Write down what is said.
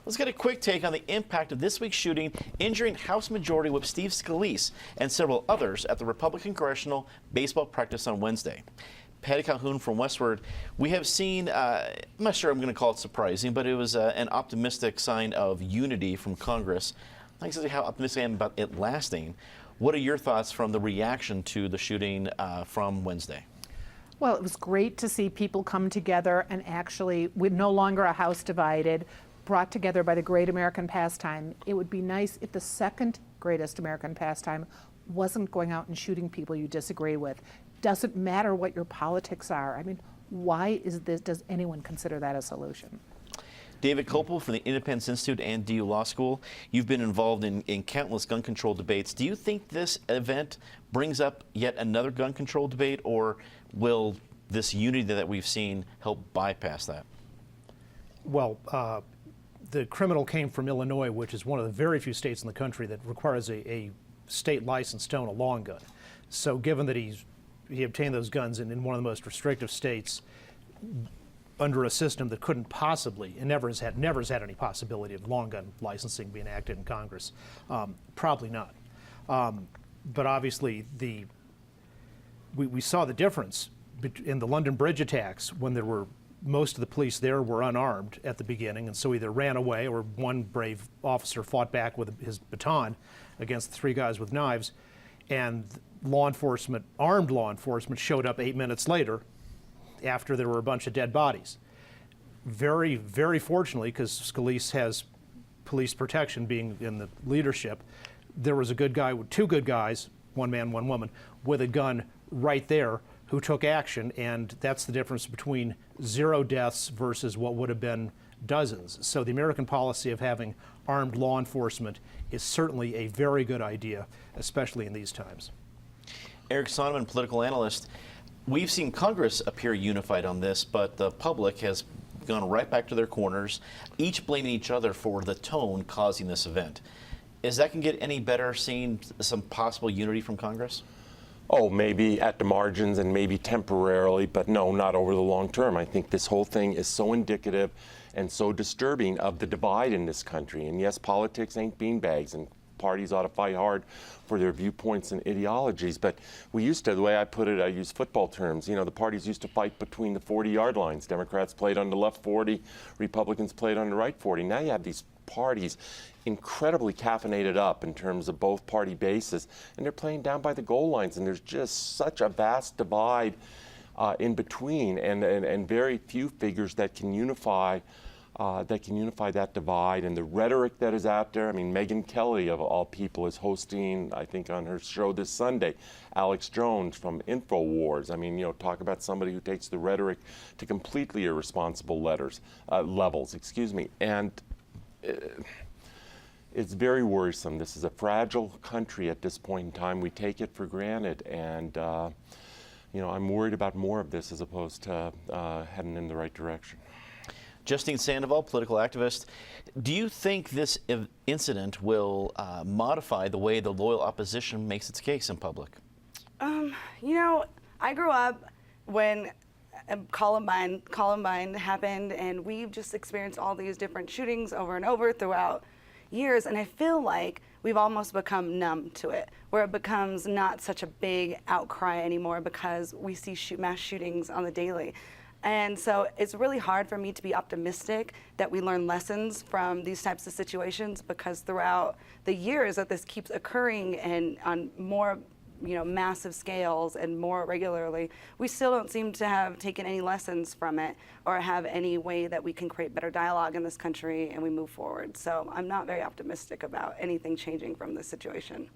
Let's get a quick take on the impact of this week's shooting, injuring House Majority Whip Steve Scalise and several others at the Republican Congressional baseball practice on Wednesday. Patty Calhoun from Westward, we have seen, I'm not sure I'm going to call it surprising, but it was an optimistic sign of unity from Congress. I'm not exactly how optimistic I am about it lasting. What are your thoughts from the reaction to the shooting from Wednesday? Well, it was great to see people come together and actually, with no longer a house divided, brought together by the great American pastime. It would be nice if the second greatest American pastime wasn't going out and shooting people you disagree with. Doesn't matter what your politics are. I mean, why is this? Does anyone consider that a solution? David Kopel from the Independence Institute and DU Law School. You've been involved in countless gun control debates. Do you think this event brings up yet another gun control debate, or will this unity that we've seen help bypass that? Well, the criminal came from Illinois, which is one of the very few states in the country that requires a state license to own a long gun. So given that he obtained those guns in one of the most restrictive states under a system that couldn't possibly, and never has had any possibility of long gun licensing being enacted in Congress, probably not. But obviously we saw the difference in the London Bridge attacks when most of the police there were unarmed at the beginning, and so either ran away or one brave officer fought back with his baton against the three guys with knives, and armed law enforcement showed up 8 minutes later after there were a bunch of dead bodies. Very, very fortunately, because Scalise has police protection being in the leadership, there was two good guys, one man, one woman, with a gun right there who took action, and that's the difference between 0 deaths versus what would have been dozens. So the American policy of having armed law enforcement is certainly a very good idea, especially in these times. Eric Sonneman, political analyst. We've seen Congress appear unified on this, but the public has gone right back to their corners, each blaming each other for the tone causing this event. Is that going to get any better, seeing some possible unity from Congress? Oh, maybe at the margins and maybe temporarily, but no, not over the long term. I think this whole thing is so indicative and so disturbing of the divide in this country. And yes, politics ain't beanbags, and parties ought to fight hard for their viewpoints and ideologies. But we used to, the way I put it, I use football terms, the parties used to fight between the 40-yard lines. Democrats played on the left 40, Republicans played on the right 40. Now you have these parties incredibly caffeinated up in terms of both party bases, and they're playing down by the goal lines, and there's just such a vast divide in between, and very few figures that can unify that divide. And the rhetoric that is out there, I mean, Megyn Kelly, of all people, is hosting, I think, on her show this Sunday. Alex Jones from InfoWars. I mean, talk about somebody who takes the rhetoric to completely irresponsible levels, and it's very worrisome. This is a fragile country at this point in time. We take it for granted, and I'm worried about more of this as opposed to heading in the right direction. Justine Sandoval, political activist. Do you think this incident will modify the way the loyal opposition makes its case in public? I grew up when Columbine happened, and we've just experienced all these different shootings over and over throughout years, and I feel like we've almost become numb to it, where it becomes not such a big outcry anymore because we see mass shootings on the daily. And so it's really hard for me to be optimistic that we learn lessons from these types of situations, because throughout the years that this keeps occurring and on more massive scales and more regularly, we still don't seem to have taken any lessons from it or have any way that we can create better dialogue in this country and we move forward. So I'm not very optimistic about anything changing from this situation.